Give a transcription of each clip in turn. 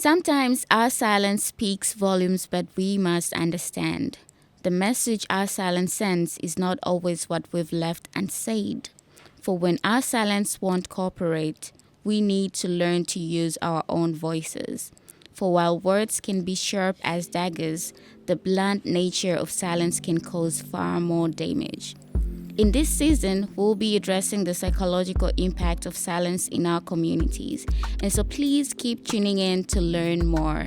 Sometimes our silence speaks volumes, but we must understand. The message our silence sends is not always what we've left unsaid. For when our silence won't cooperate, we need to learn to use our own voices. For while words can be sharp as daggers, the blunt nature of silence can cause far more damage. In this season, we'll be addressing the psychological impact of silence in our communities. And so please keep tuning in to learn more.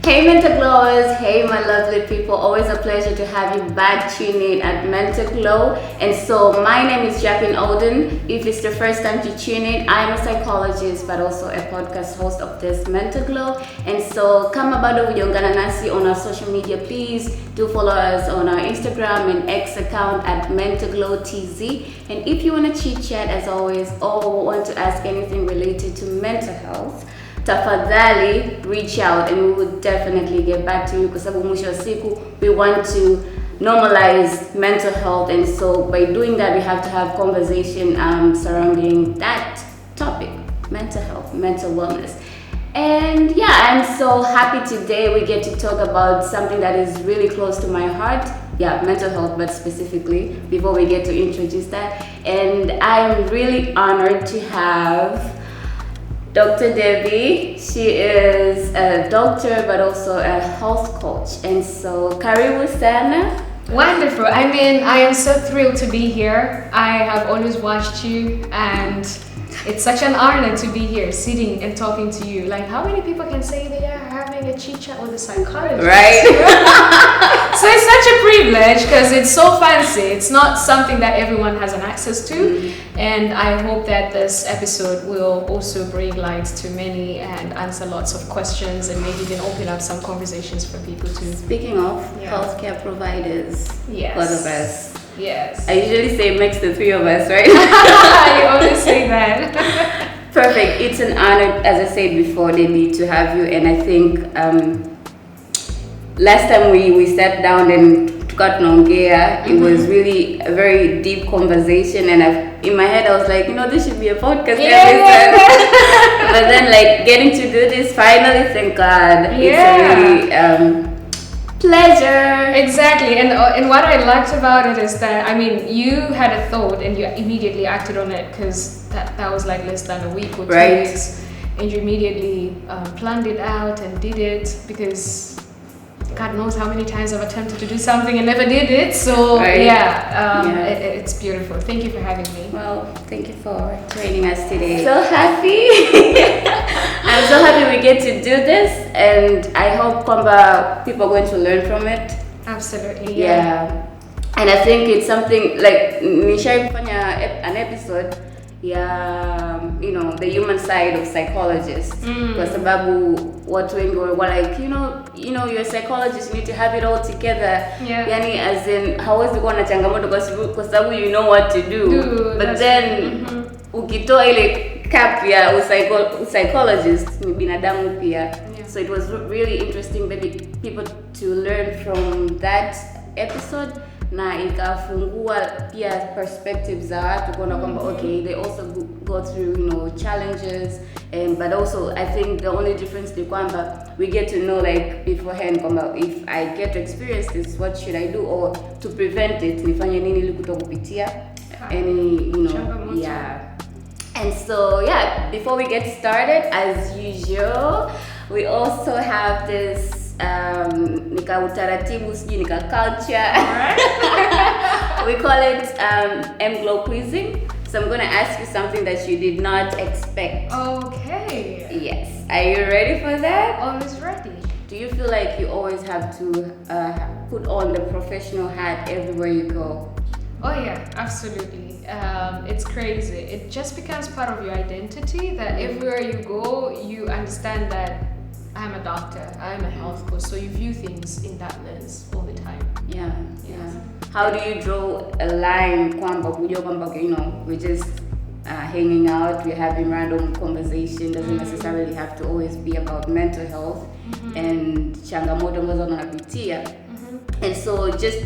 Hey Mental Glowers, hey my lovely people, always a pleasure to have you back tuning in at Mental Glow. And so my name is Jacqueline Olden. If it's the first time to tune in, I'm a psychologist but also a podcast host of this Mental Glow. And so kama bado hujaungana nasi on our social media, please do follow us on our Instagram and X account at Mental Glow TZ. And if you want to chit chat as always or want to ask anything related to mental health, tafadhali reach out and we will definitely get back to you kwa sababu mwisho wa siku we want to normalize mental health, and so by doing that we have to have conversation surrounding that topic, mental health, mental wellness. And yeah, I'm so happy today we get to talk about something that is really close to my heart. Yeah, mental health, but specifically before we get to introduce that. And I'm really honored to have Dr. Debbie. She is a doctor but also a health coach. And so, karibu sana. Wonderful. I mean, I am so thrilled to be here. I have always watched you and it's such an honor to be here sitting and talking to you. Like, how many people can say they are having a chit chat with a psychologist? Right. So it's such a privilege because it's so fancy. It's not something that everyone has an access to. Mm-hmm. And I hope that this episode will also bring light to many and answer lots of questions and maybe even open up some conversations for people too. Speaking of healthcare providers, yes. Both of us. Yes. I usually say mix the three of us, right? You always say that. Perfect. It's an honor, as I said before, Debbie, to have you. And I think last time we sat down and got nongea, it was really a very deep conversation. And in my head, I was like, this should be a podcast episode. But then, like, getting to do this finally, thank God. Yeah. It's a really pleasure. Exactly. And what I liked about it is that, I mean, you had a thought and you immediately acted on it because that was like less than a week or 2 weeks. And you immediately planned it out and did it because God knows how many times I've attempted to do something and never did it. So it's beautiful. Thank you for having me. Well, thank you for joining us today. So happy. I'm so happy we get to do this, and I hope people are going to learn from it. Absolutely. Yeah. And I think it's something like nishai kufanya an episode the human side of psychologists. Kwa sababu watu wengi were like, you're a psychologist, you need to have it all together. Yeah. Yani as in hawezi kuwa na changamoto kwa sababu you know what to do. But then ukitoa ile cap ya psychologist ni binadamu pia. Yeah. So it was really interesting people to learn from that episode. Na ikafungua pia perspectives za watu kuona kwamba they also go through challenges, but also I think the only difference ni kwamba we get to know like beforehand kwamba if I get to experience this, what should I do, or to prevent it nifanye nini ili kutokupitia any And so before we get started, as usual, we also have this nika utaratibu sijui nika culture. We call it M-Glow quizzing. So I'm going to ask you something that you did not expect. Okay. Yes. Are you ready for that? Always ready. Do you feel like you always have to put on the professional hat everywhere you go? Oh yeah, absolutely. It's crazy. It just becomes part of your identity that everywhere you go, you understand that I'm a doctor, I'm a health coach, so you view things in that lens all the time. Yeah. How do you draw a line kwamba we're just hanging out, we're having random conversation, doesn't necessarily have to always be about mental health and changamoto ambazo unapitia. And so just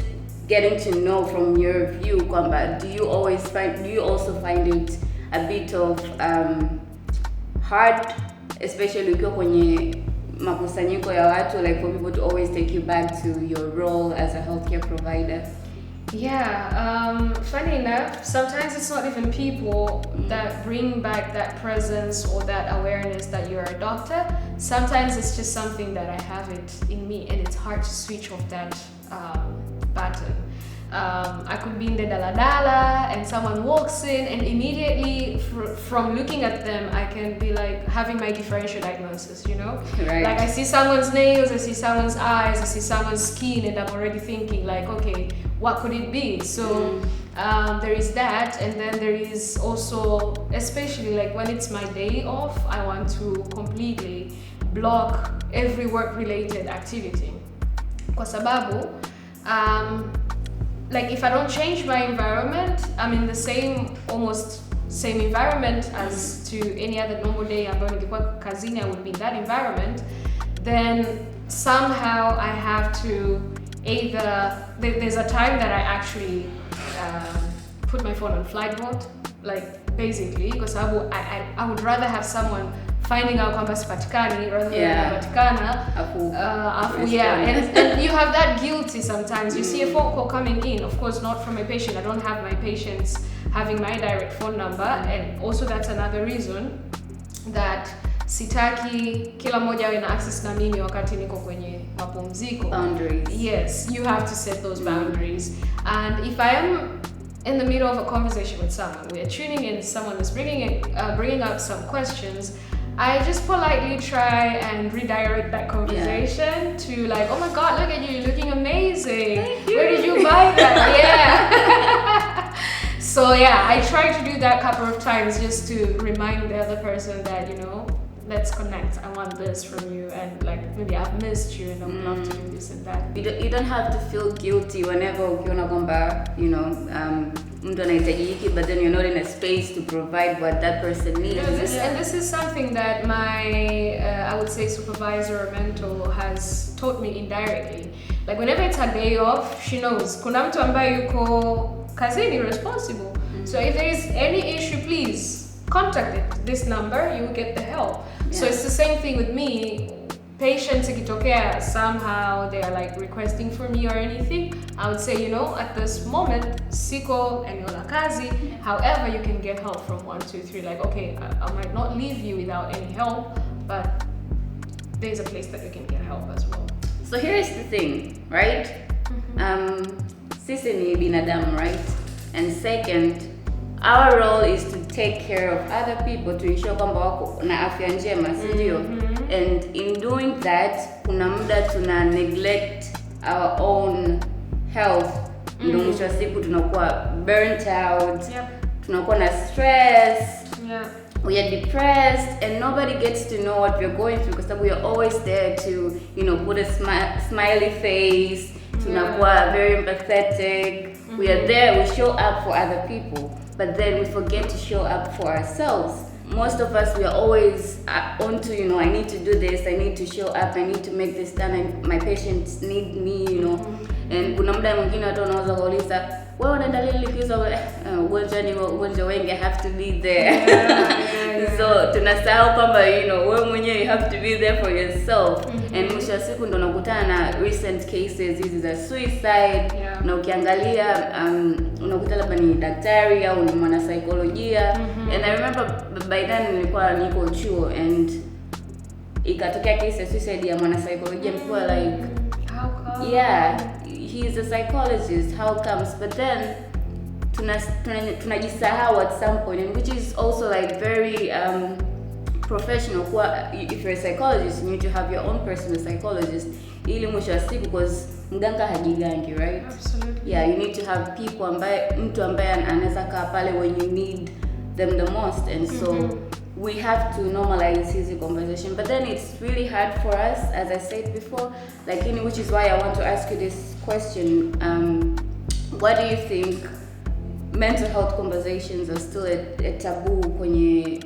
getting to know from your view kwamba do you also find it a bit of hard especially ukiwa kwenye makusanyiko ya watu, like for people to always take you back to your role as a healthcare provider? Yeah, funny enough, sometimes it's not even people that bring back that presence or that awareness that you're a doctor. Sometimes it's just something that I have it in me, and it's hard to switch off that button. I could be in the daladala and someone walks in, and immediately from looking at them I can be like having my differential diagnosis, you know? Right. Like I see someone's nails, I see someone's eyes, I see someone's skin, and I'm already thinking like, okay, what could it be? So there is that, and then there is also, especially like when it's my day off, I want to completely block every work-related activity. Kwa sababu, like if I don't change my environment, I'm in the almost same environment as to any other normal day. Ambayo ningekuwa kazini, I would be in that environment. Then somehow I have to either, there's a time that I actually put my phone on flight mode, like basically, because I would rather have someone finding out kwamba sipatikani rather than napatikana. And you have that guilty sometimes. You see a phone call coming in, of course not from my patient. I don't have my patients having my direct phone number, and also that's another reason that sitaki kila mmoja awe na access na mimi wakati niko kwenye mapumziko. Boundaries. Yes, you have to set those boundaries. And if I am in the middle of a conversation with someone, we are tuning in, someone is bringing up some questions, I just politely try and redirect that conversation to like, oh my God, look at you, you're looking amazing. Thank you. Where did you buy that? Yeah. So yeah, I try to do that a couple of times just to remind the other person that, you know, let's connect. I want this from you, and like maybe I've missed you and I would love to do this and that. You don't have to feel guilty whenever ukiona kwamba, you know, mtu anahitaji hiki, but then you're not in a space to provide what that person needs. And this is something that my I would say supervisor or mentor has taught me indirectly. Like whenever it's a day off, she knows kuna mtu ambaye yuko kazini responsible. So if there is any issue, please contact this number, you will get the help. So it's the same thing with me. Patients ikitokea, somehow they are like requesting for me or anything, I would say, you know, at this moment siko eneo la kazi, however you can get help from 1, 2, 3. Like okay, I might not leave you without any help, but there's a place that you can get help as well. So here's the thing, right? Sisi ni binadamu, right? And second, our role is to take care of other people, to ensure kwamba wako na afya njema, si ndio? And in doing that, kuna muda tuna neglect our own health. Ndio mwisho wa siku tunakuwa burnt out, tunakuwa na stress, we are depressed, and nobody gets to know what we're going through because we are always there to, you know, put a smiley face, tunakuwa very empathetic. We are there, we show up for other people, but then we forget to show up for ourselves. Most of us, we are always onto, you know, I need to do this, I need to show up, I need to make this done, and my patients need me, you know. And kuna muda mwingine watu wanaweza kuuliza, wewe unaenda lini likizo? Ugonjwa wengi, I have to be there. So tunasahau kwamba, you know, wewe mwenyewe you have to be there for yourself. And mwisho wa siku ndo nakutana na recent cases hizi za suicide. Na ukiangalia unakuta labda ni daktari au ni mwanasaikolojia. And I remember by then nilikuwa niko chuo, and ikatokea case ya suicide ya mwanasaikolojia. Nilikuwa like, how come? Yeah, he's a psychologist, how comes? But then tunajisahau at some point, and which is also like very professional. If you're a psychologist, you need to have your own personal psychologist, ili mwisho wa siku, because mganga hajigangi, right? Absolutely. Yeah, you need to have people mtu ambaye anaweza kaa pale when you need them the most, and so we have to normalize his conversation. But then it's really hard for us, as I said before, like, which is why I want to ask you this question. What do you think mental health conversations are still a taboo kwenye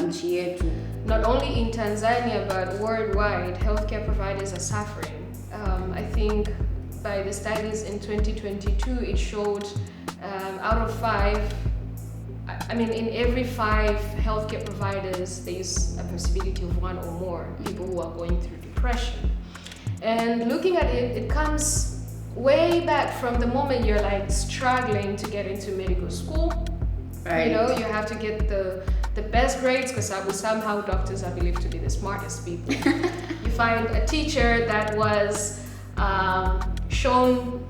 nchi yetu? Not only in Tanzania but worldwide, healthcare providers are suffering. I think by the studies in 2022, it showed out of 5, I mean, in every 5 healthcare providers, there's a possibility of 1 or more people who are going through depression. And looking at it, it comes way back from the moment you're like struggling to get into medical school. Right. You know, you have to get the best grades because somehow doctors are believed to be the smartest people. You find a teacher that was shown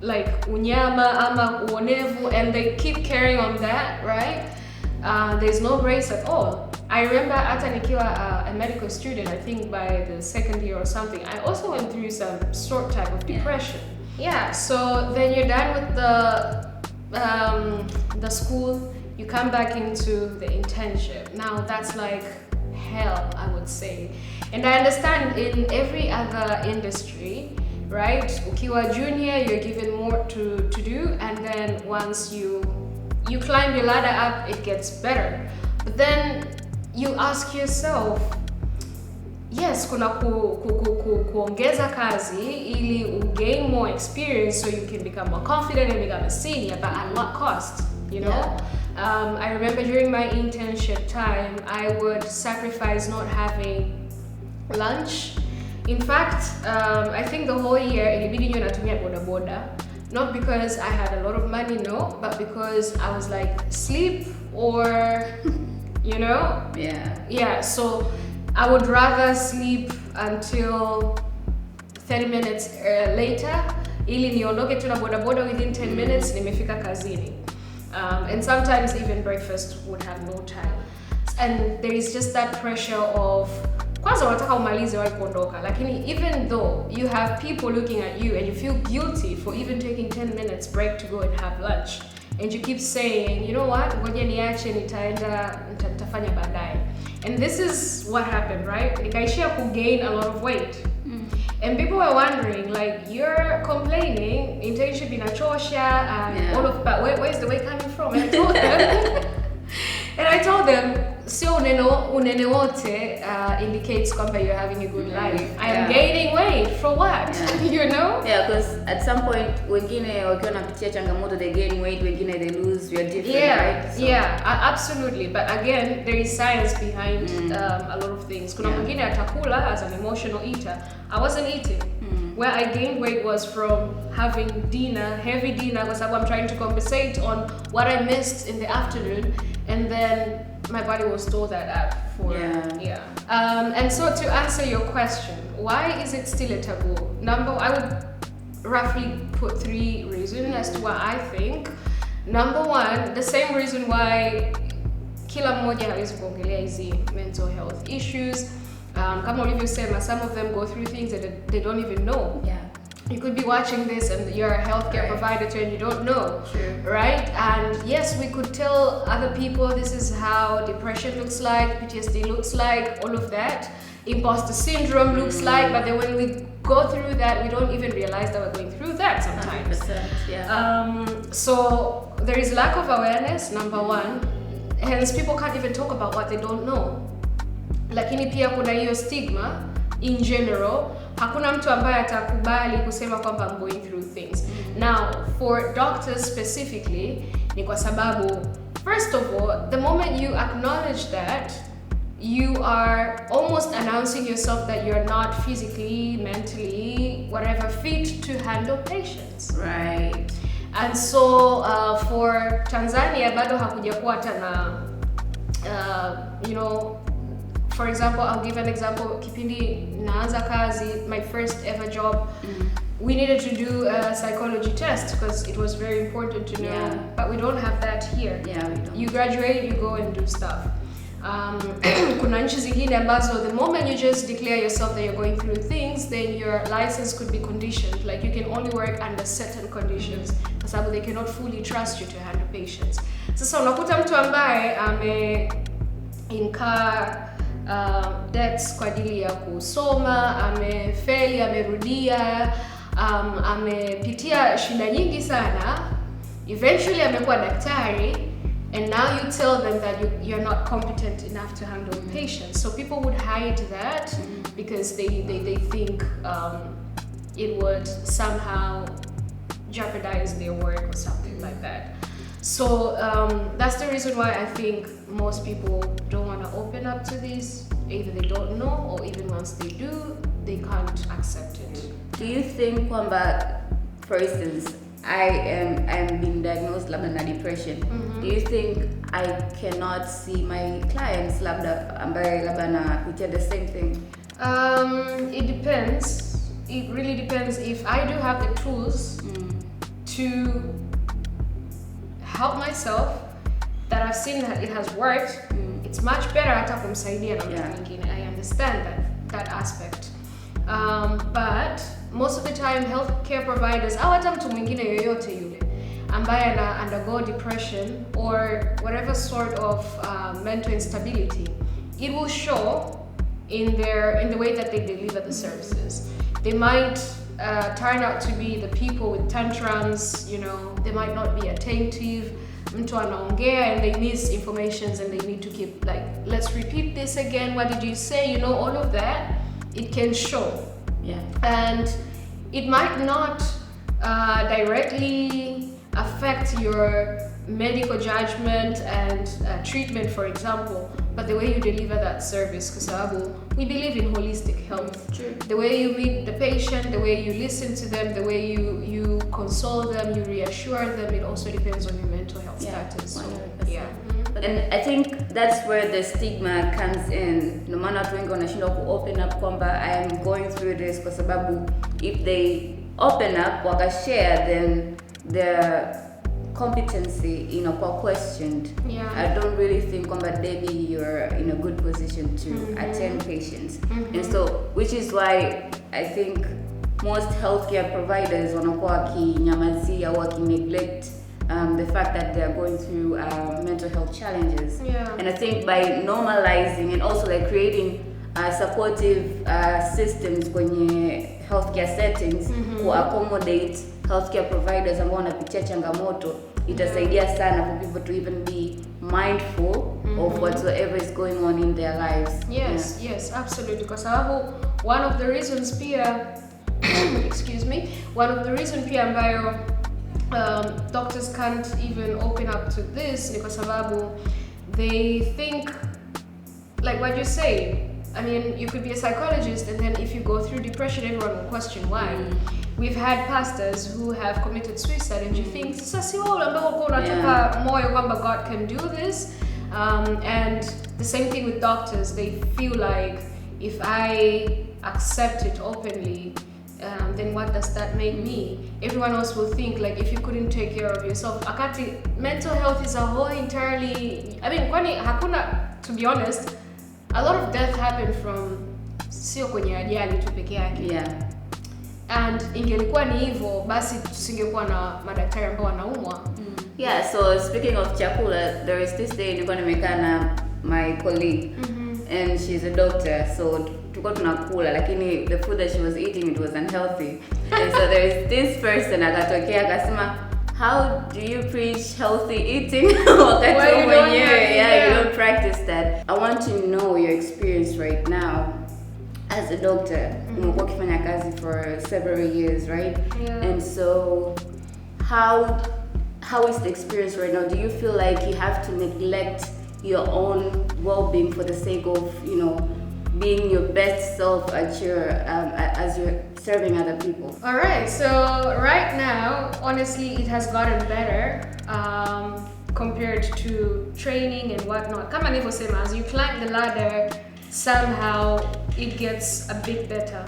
like unyama ama uonevu, and they keep carrying on that, right? There's no grace at all. I remember hata nikiwa a medical student, I think by the 2nd year or something, I also went through some sort type of depression. Yeah, so then you're done with the school, you come back into the internship. Now that's like hell, I would say. And I understand in every other industry, right? Ukiwa junior, you're given more to do, and then once you climb your ladder up, it gets better. But then you ask yourself, yes, kuna kuongeza kazi ili gain more experience so you can become more confident and become a senior, but at what cost, you know? Yeah. I remember during my internship time, I would sacrifice not having lunch. In fact, I think the whole year, ilibidi niwe natumia bodaboda. Not because I had a lot of money, no, but because I was like, sleep or, you know? Yeah. Yeah, so I would rather sleep until 30 minutes later, ili niondoke tu na bodaboda within 10 minutes, nimefika kazini. And sometimes even breakfast would have no time. And there is just that pressure of, kwanza unataka umalize wapi kuondoka, lakini even though you have people looking at you and you feel guilty for even taking 10 minutes break to go and have lunch, and you keep saying, you know what, ngoja niache, nitafanya baadaye. And this is what happened, right? Nikaishia kugain a lot of weight. And people were wondering, like, you're complaining, internship inachosha, and all of that. Where's the weight coming from? And I told them, sio unene wote indicates kwamba you're having a good life. I am gaining weight for what? You know? Yeah, because at some point, wengine wakiwa napitia changamoto, they gain weight, wengine they lose. We are different, right? So. Yeah, absolutely. But again, there is science behind a lot of things. Kuna mwingine atakula as an emotional eater. I wasn't eating. Where I gained weight was from having heavy dinner, because I'm trying to compensate on what I missed in the afternoon, and then my body will store that up for and so to answer your question, why is it still a taboo? I would roughly put 3 reasons as to why I think. Number 1, the same reason why kila mmoja hawezi kuongelea hizi mental health issues. Kama ulivyosema, some of them go through things that they don't even know. Yeah. You could be watching this and you're a healthcare provider too and you don't know, right? And yes, we could tell other people this is how depression looks like, PTSD looks like, all of that. Imposter syndrome looks like, but then when we go through that, we don't even realize that we're going through that sometimes. 100%, so there is lack of awareness, number 1. Hence, people can't even talk about what they don't know. Lakini pia kuna hiyo stigma in general. Hakuna mtu ambaye atakubali kusema kwamba I'm going through things. Now, for doctors specifically, ni kwa sababu, first of all, the moment you acknowledge that, you are almost announcing yourself that you're not physically, mentally, whatever, fit to handle patients. Right. And so, for Tanzania, bado hakujakuwa tana, you know, for example, I'll give an example. Kipindi naanza kazi, my first ever job, we needed to do a psychology test because it was very important to know. But we don't have that here. Yeah, we don't. You graduate, you go and do stuff. Kuna nchi zingine ambazo the moment you just declare yourself that you're going through things, then your license could be conditioned. Like you can only work under certain conditions kwa sababu they cannot fully trust you to handle patients. Sasa unakuta mtu ambaye incur debts kwa ajili ya kusoma, amefeli, amerudia, amepitia shida nyingi sana, eventually amekuwa daktari, and now you tell them that you're not competent enough to handle patients. So people would hide that because they think it would somehow jeopardize their work or something like that. So that's the reason why I think most people don't want to open up to this. Either they don't know, or even once they do, they can't accept it. Do you think kwamba, for instance, I'm being diagnosed labda na depression. Do you think I cannot see my clients labda ambaye labda napitia the same thing? It depends. It really depends. If I do have the tools to help myself, that I've seen that it has worked, it's much better hata kumsaidia na mtu mwingine. I understand that aspect. But most of the time healthcare providers au hata mtu mwingine yoyote yule ambaye ana undergo depression or whatever sort of mental instability, it will show in the way that they deliver the services. They might turn out to be the people with tantrums, you know, they might not be attentive, mtu anaongea and they miss informations and they need to keep like, let's repeat this again, what did you say, you know, all of that, it can show. Yeah. And it might not directly affect your medical judgment and treatment, for example, but the way you deliver that service, kwa we believe in holistic health. True. The way you meet the patient, the way you listen to them, the way you console them, you reassure them, it also depends on your mental health status. So, 100%. yeah. And I think that's where the stigma comes in. No matter watu wengi wanashindwa ku open up kwamba I am going through this, kwa sababu if they open up wakashare, then their competency inakuwa questioned. Yeah. I don't really think kwamba maybe you're in a good position to attend patients. And so, which is why I think most healthcare providers wanakuwa wakinyamazia au wakineglect the fact that they are going through mental health challenges. Yeah. And I think by normalizing and also like creating supportive systems kwenye healthcare settings who accommodate healthcare providers ambao wanapitia changamoto, itasaidia sana for people to even be mindful of whatsoever is going on in their lives. Yes, yes, absolutely. Kwa sababu one of the reasons pia excuse me, one of the reasons pia ambayo doctors can't even open up to this ni kwa sababu they think, like what you say, I mean, you could be a psychologist and then if you go through depression, everyone will question why. We've had pastors who have committed suicide and you think, sasa si wao ambao uko unatupa moyo kwamba God can do this. And the same thing with doctors, they feel like if I accept it openly, then what does that make me? Everyone else will think like if you couldn't take care of yourself. Akati, mental health is a whole entirely, I mean, kwani hakuna, to be honest, a lot of death happened from sio kwenye ajali tu peke yake. Yeah. And ingelikuwa ni hivyo, basi tusingekuwa na madaktari ambao wanaumwa. Yeah, so speaking of chakula, there is this day nilikuwa nimekaa na my colleague and she's a doctor, so tulikuwa tunakula lakini the food that she was eating, it was unhealthy. And so there is this person akatokea akasema, how do you preach healthy eating wakati mwenyewe you don't practice that? I want to know your experience right now as a doctor. Umekuwa ukifanya kazi for several years, right? Yeah. And so how is the experience right now? Do you feel like you have to neglect your own well-being for the sake of, you know, being your best self at your as you're serving other people? All right, so right now, honestly, it has gotten better compared to training and whatnot. Kama nilivyosema, as you climb the ladder, somehow it gets a bit better.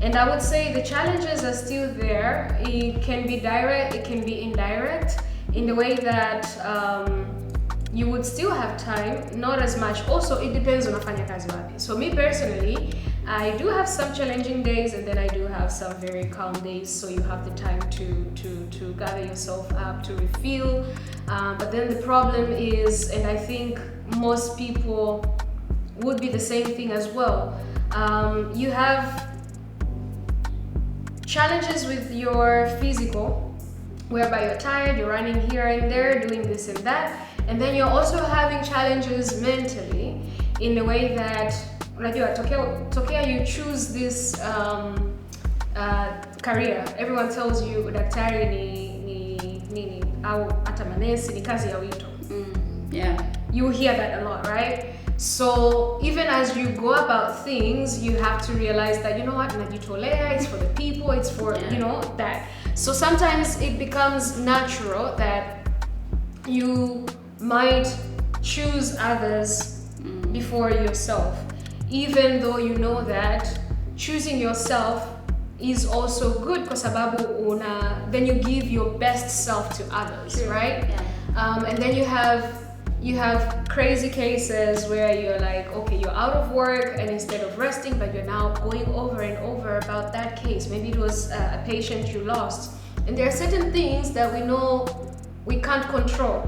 And I would say the challenges are still there. It can be direct, it can be indirect, in the way that you would still have time, not as much. Also, it depends on unafanya kazi wapi. So me personally, I do have some challenging days and then I do have some very calm days. So you have the time to gather yourself up, to refuel. But then the problem is, and I think most people would be the same thing as well. You have challenges with your physical, whereby you're tired, you're running here and there, doing this and that. And then you're also having challenges mentally in the way that, unajua, tokea you choose this career, everyone tells you daktari ni au hata manesi ni kazi ya wito. Yeah. You hear that a lot, right? So even as you go about things, you have to realize that, you know what, najitolea, it's for the people, it's for, you know, that. So sometimes it becomes natural that you might choose others before yourself, even though you know that choosing yourself is also good kwa sababu then you give your best self to others, right? Yeah. And then you have crazy cases where you're like, okay, you're out of work, and instead of resting, but you're now going over and over about that case. Maybe it was a patient you lost. And there are certain things that we know we can't control.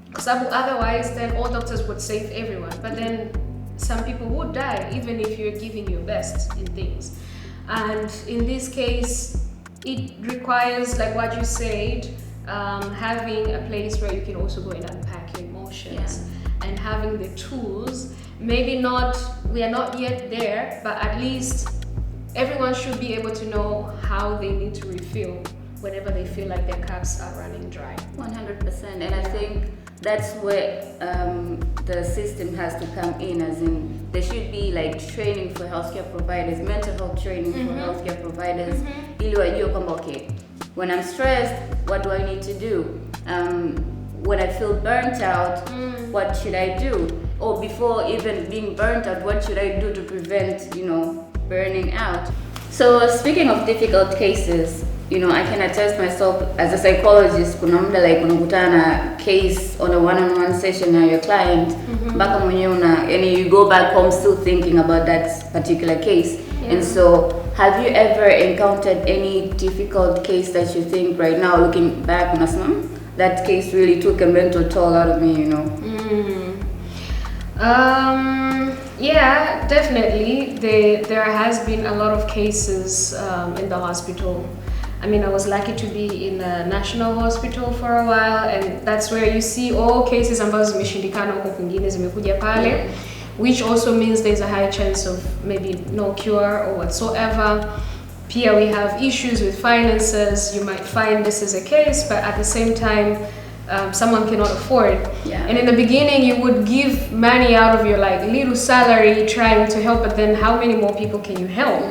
Because otherwise, then all doctors would save everyone. But then some people would die, even if you're giving your best in things. And in this case, it requires, like what you said, having a place where you can also go and unpack your emotions, and having the tools. Maybe we are not yet there, but at least everyone should be able to know how they need to refill whenever they feel like their cups are running dry. 100%. And I think that's where the system has to come in, as in there should be like training for healthcare providers, mental health training for healthcare providers, ili wajue kwamba okay, when I'm stressed, what do I need to do? When I feel burnt out, what should I do? Or before even being burnt out, what should I do to prevent, burning out? So speaking of difficult cases, I can attest myself as a psychologist, kuna muda like unakutana na case on a one-on-one session na your client, mpaka mwenyewe and you go back home still thinking about that particular case. And so, have you ever encountered any difficult case that you think right now, looking back, that case really took a mental toll out of me, Yeah, definitely. There has been a lot of cases in the hospital. I mean, I was lucky to be in a national hospital for a while, and that's where you see all cases ambazo zimeshindikana huko kwingine zimekuja pale, which also means there's a high chance of maybe no cure or whatsoever. Here we have issues with finances. You might find this is a case, but at the same time, someone cannot afford. Yeah. And in the beginning, you would give money out of your little salary trying to help, but then how many more people can you help?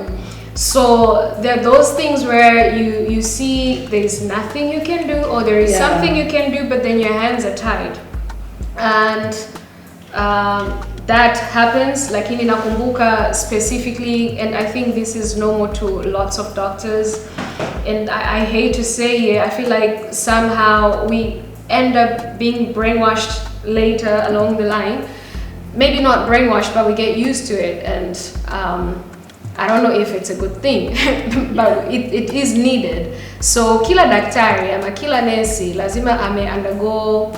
So there are those things where you see there's nothing you can do, or there is something you can do, but then your hands are tied. And that happens, lakini nakumbuka specifically, and I think this is normal to lots of doctors, and I hate to say it, I feel like somehow we end up being brainwashed later along the line. Maybe not brainwashed, but we get used to it, and I don't know if it's a good thing, but it is needed. So kila daktari ama kila nesi lazima ame undergo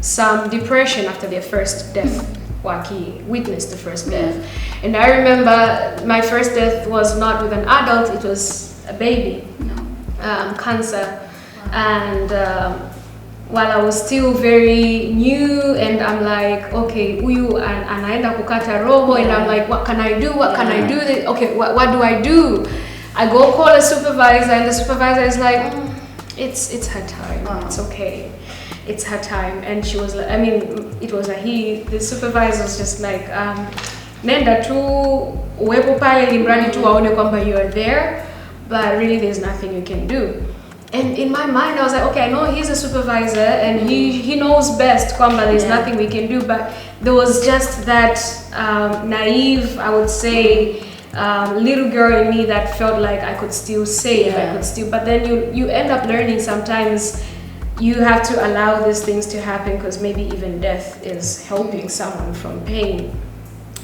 some depression after their first death, waki witnessed the first death. And I remember my first death was not with an adult, it was a baby, cancer. And while I was still very new, and I'm like, okay, huyu anaenda kukata roho, and I'm like, what can I do? What can I do? Okay, what do I do? I go call a supervisor, and the supervisor is like, it's her time. Wow. It's okay. It's her time. And she was like, I mean, it was a he. The supervisor was just like, nenda tu uwepo pale limradi tu waone kwamba you are there, but really there's nothing you can do. And in my mind, I was like, okay, I know he's a supervisor and he knows best kwamba there's nothing we can do, but there was just that naive, I would say, little girl in me that felt like I could still save, but then you end up learning sometimes you have to allow these things to happen, because maybe even death is helping someone from pain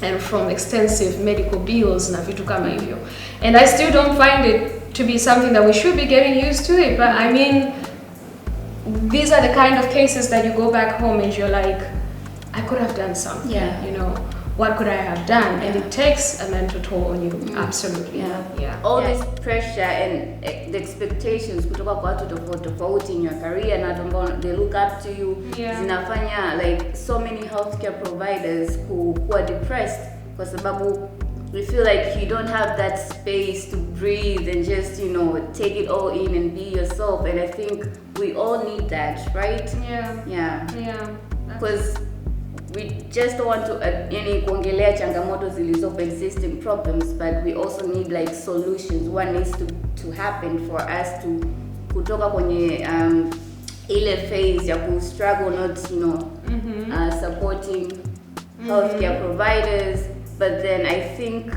and from extensive medical bills na vitu kama hivyo. And I still don't find it to be something that we should be getting used to it, but I mean, these are the kind of cases that you go back home and you're like, I could have done something, what could I have done? And it takes a mental toll on you, absolutely. All this pressure and the expectations kutoka kwa watu tofauti in your career na ambao they look up to you, zinafanya like so many healthcare providers kuwa depressed, kwa sababu we feel like you don't have that space to breathe and just, take it all in and be yourself. And I think we all need that, right? Yeah. Because we just don't want to kuongelea changamoto zilizopo, existing problems, but we also need like solutions. What needs to happen for us to kutoka kwenye ile phase ya ku struggle, not supporting healthcare providers, but then I think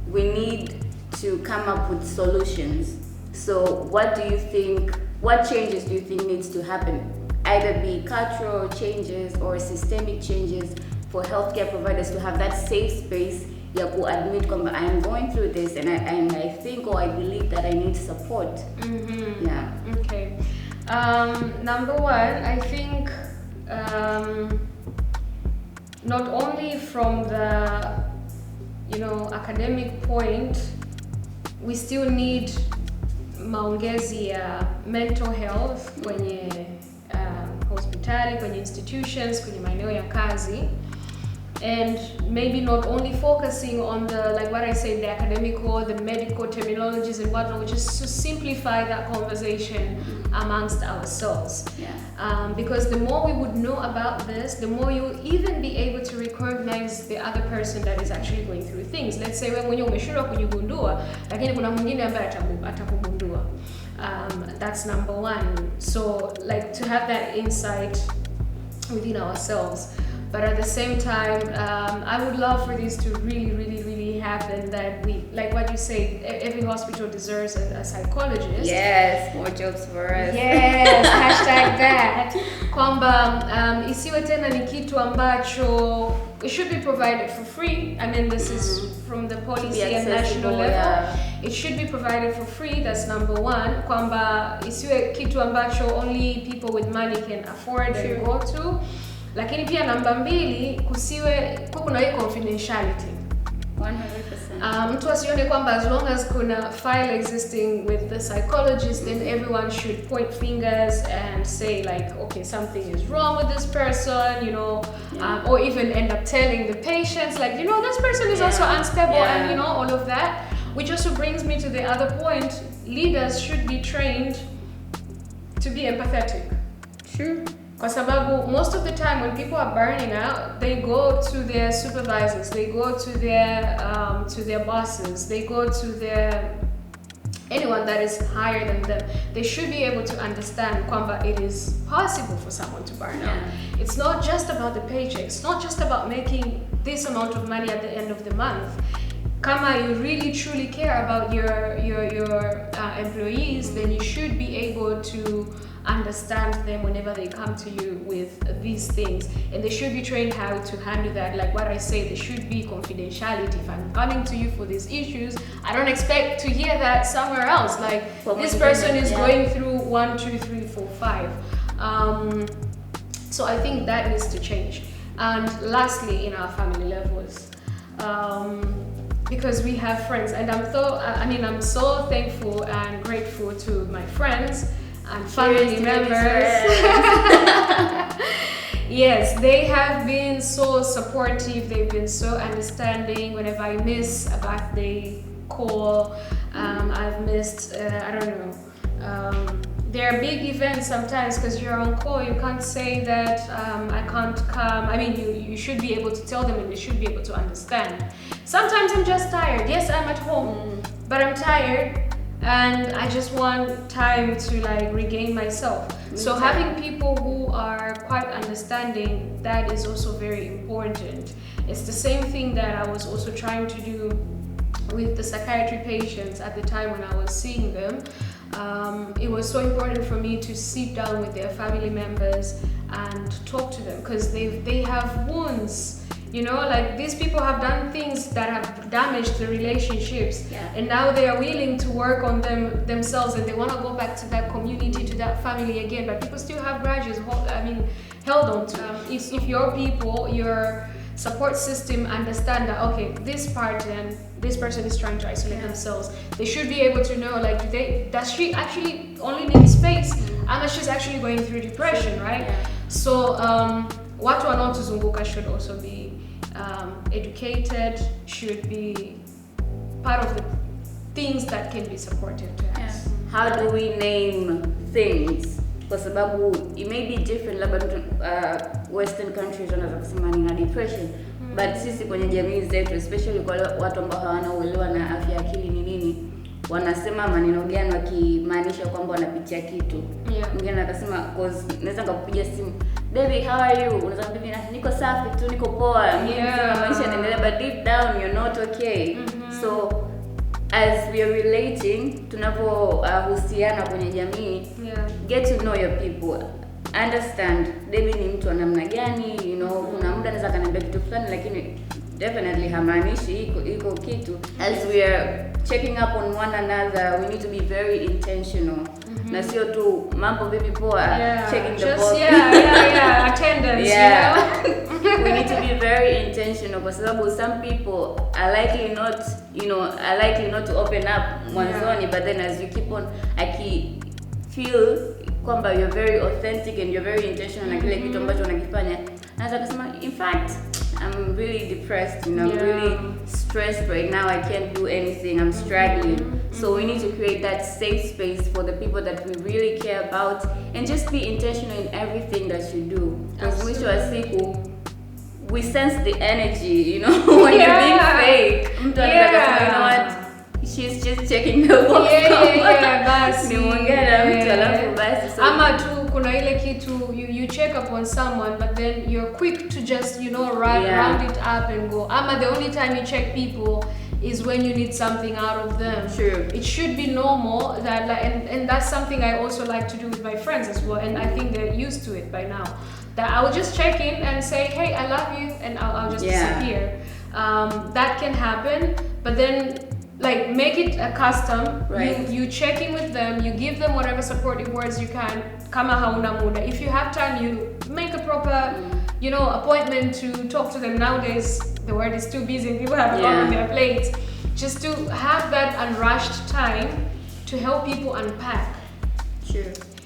we need to come up with solutions. So what changes do you think needs to happen? Either be cultural changes or systemic changes for healthcare providers to have that safe space ya ku admit kwamba I'm going through this and I think or I believe that I need support. Yeah. Okay. Number one, I think not only from the academic point, we still need maongezi ya mental health kwenye hospitali, kwenye institutions, kwenye maeneo ya kazi, and maybe not only focusing on the, like what I say, the academic or the medical terminologies and whatnot, just to simplify that conversation amongst ourselves. Because the more we would know about this, the more you'll even be able to recognize the other person that is actually going through things. Let's say wewe mwenyewe umeshindwa kujigundua, lakini kuna mwingine ambaye atakugundua. That's number one. So like to have that insight within ourselves. But at the same time, I would love for this to really, really, really happen, that we, like what you say, every hospital deserves a psychologist. Yes, more jobs for us. Yes, hashtag that. Kwamba isiwe tena ni kitu ambacho, it should be provided for free. I mean, this is from the policy and national level. Yeah. It should be provided for free, that's number one. Kwamba isiwe kitu ambacho only people with money can afford and go to. Lakini pia namba mbili, kuna hii confidentiality. 100%. Mtu asione kwamba as long as kuna file existing with the psychologist, then everyone should point fingers and say like, okay, something is wrong with this person, or even end up telling the patients like, this person is also unstable and all of that. Which also brings me to the other point, leaders should be trained to be empathetic. True. Kwa sababu most of the time when people are burning out, they go to their supervisors, they go to their bosses, they go to anyone that is higher than them. They should be able to understand kwamba it is possible for someone to burn out. It's not just about the paycheck. It's not just about making this amount of money at the end of the month. Kama you really truly care about your employees, then you should be able to understand them whenever they come to you with these things, and they should be trained how to handle that. Like what I say, there should be confidentiality. If I'm coming to you for these issues, I don't expect to hear that somewhere else. Like this person is going through 1, 2, 3, 4, 5. So I think that needs to change. And lastly, in our family levels, because we have friends, and I'm so thankful and grateful to my friends and family members. Yes, they have been so supportive, they've been so understanding. Whenever I miss a birthday call, I've missed, there are big events sometimes because you're on call, you can't say that I can't come. I mean, you should be able to tell them and they should be able to understand. Sometimes I'm just tired. Yes, I'm at home, but I'm tired and I just want time to like regain myself. So having people who are quite understanding, that is also very important. It's the same thing that I was also trying to do with the psychiatry patients at the time when I was seeing them. It was so important for me to sit down with their family members and talk to them because they have wounds. Like these people have done things that have damaged the relationships, and now they are willing to work on themselves and they want to go back to that community, to that family again, but people still have grudges held on to. If your people, your support system understand that, okay, this part and this person is trying to isolate themselves, they should be able to know, like, does she actually only need space, unless she's actually going through depression, right? So watu wanaotuzunguka should also be educated, should be part of the things that can be supported to us. How do we name things? Kwa sababu it may be different, labda western countries wanaweza kusema nina depression, but sisi kwenye jamii zetu, especially kwa watu ambao hawana uelewa na afya ya akili ni nini, wanasema maneno gani wakimaanisha kwamba wanapitia kitu. Mwingine akasema, cause naweza nikakupigia simu, baby how are you, unaweza bibi niko safi tu, niko poa, maisha yanaendelea, but deep down you're not okay. So as we are relating, tunapohusiana kwenye jamii, get to know your people, understand Debbie ni mtu wa namna gani, you know, kuna muda anaweza kaniambia kitu fulani lakini definitely hamaanishi iko kitu. As we are checking up on one another, we need to be very intentional. Na sio tu mambo vipi poa, checking the box. Attendance, you know? We need to be very intentional kwa sababu some people are likely not to open up mwanzoni, but then as you keep on feel kwamba you're very authentic and you're very intentional na kile kitu ambacho unakifanya, naweza kusema in fact I'm really depressed, you know, I'm really stressed right now, I can't do anything, I'm struggling. So we need to create that safe space for the people that we really care about, and just be intentional in everything that you do. Because mwisho wa siku, we sense the energy, you know, when you're being fake. Mtu anataka kusema, you know what, she's just checking the box. Basi. Nimeongea na mtu alafu basi. So ama tu kuna ile kitu you check up on someone but then you're quick to just, you know, round it up and go. Ama the only time you check people is when you need something out of them. True. It should be normal that, like, and that's something I also like to do with my friends as well, and I think they're used to it by now. That I will just check in and say, hey, I love you, and I'll just disappear. That can happen, but then like make it a custom. Right. You check in with them, you give them whatever supportive words you can. Kama hauna muda. If you have time, you make a proper, you know, appointment to talk to them. Nowadays, the world is too busy and people have a lot on their plates. Just to have that unrushed time to help people unpack. Sure.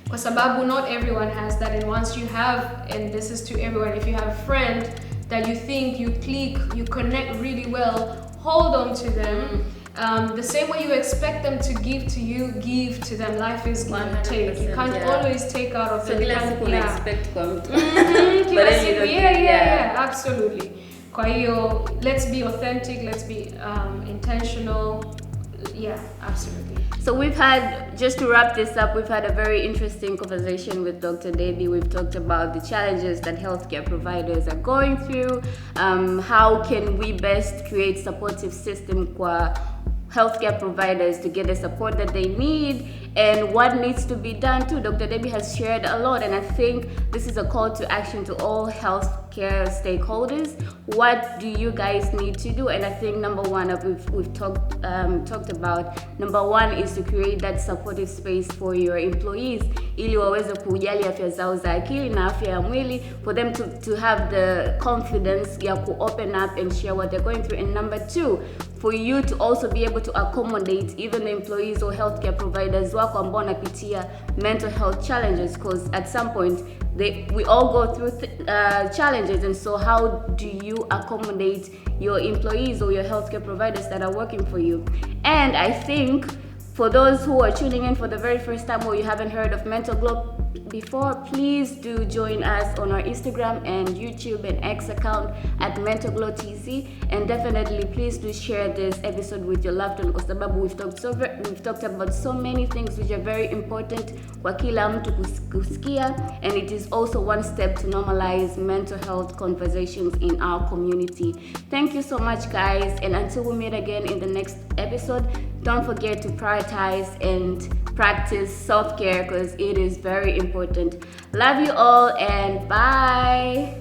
Kwa sababu not everyone has that, and once you have, and this is to everyone, if you have a friend that you think you click, you connect really well, hold on to them. The same way you expect them to give to you, give to them. Life is give and take. You can't always take out of them. So kila siku expect kwa mtu. Kila siku, absolutely. Kwa hiyo, let's be authentic, let's be intentional. Yeah, absolutely. So just to wrap this up, we've had a very interesting conversation with Dr. Debbie. We've talked about the challenges that healthcare providers are going through. How can we best create supportive system kwa healthcare providers to get the support that they need, and what needs to be done too. Dr. Debbie has shared a lot, and I think this is a call to action to all healthcare stakeholders. What do you guys need to do? And I think number one, we've talked about, number one is to create that supportive space for your employees, ili waweze kujali afya zao za akili na afya ya mwili, for them to have the confidence ya ku open up and share what they're going through. And number two, for you to also be able to accommodate even the employees or healthcare providers wako ambao wanapitia mental health challenges, because at some point we all go through challenges, and so how do you accommodate your employees or your healthcare providers that are working for you? And I think for those who are tuning in for the very first time or you haven't heard of Mental Glow before, please do join us on our Instagram and YouTube and X account at Mental Glow TZ, and definitely please do share this episode with your loved one, kwa sababu we've talked about so many things which are very important kwa kila mtu kusikia, and it is also one step to normalize mental health conversations in our community. Thank you so much, guys, and until we meet again in the next episode, don't forget to prioritize and practice self-care, because it is very important. Love you all, and bye.